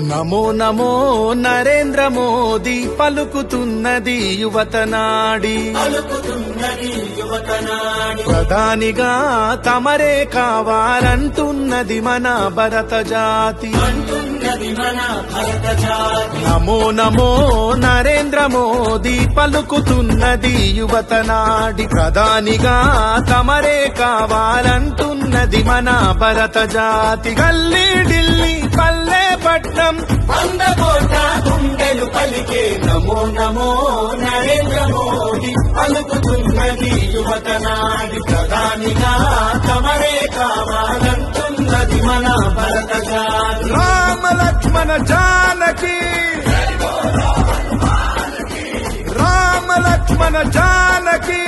నమో నమో నరేంద్ర మోదీ పలుకుతున్నది యువతనాడి ప్రధానిగా తమరే కావాలంటున్నది మన భరత జాతి. నమో నమో నరేంద్ర మోదీ పలుకుతున్నది యువతనాడి ప్రధానిగా తమరే కావాలంటున్నది మన భరత జాతి. గల్లీ ఢిల్లీ పల్లె పట్నం వందకోట గుండెలు పలికే నమో నమో నరేంద్ర మోదీ పలుకుతున్నది యువతనాడి ప్రధానిగా తమరే కావాలంటున్నది మన భరత జాతి. రామ లక్ష్మణ జానకి రామ లక్ష్మణ జానకి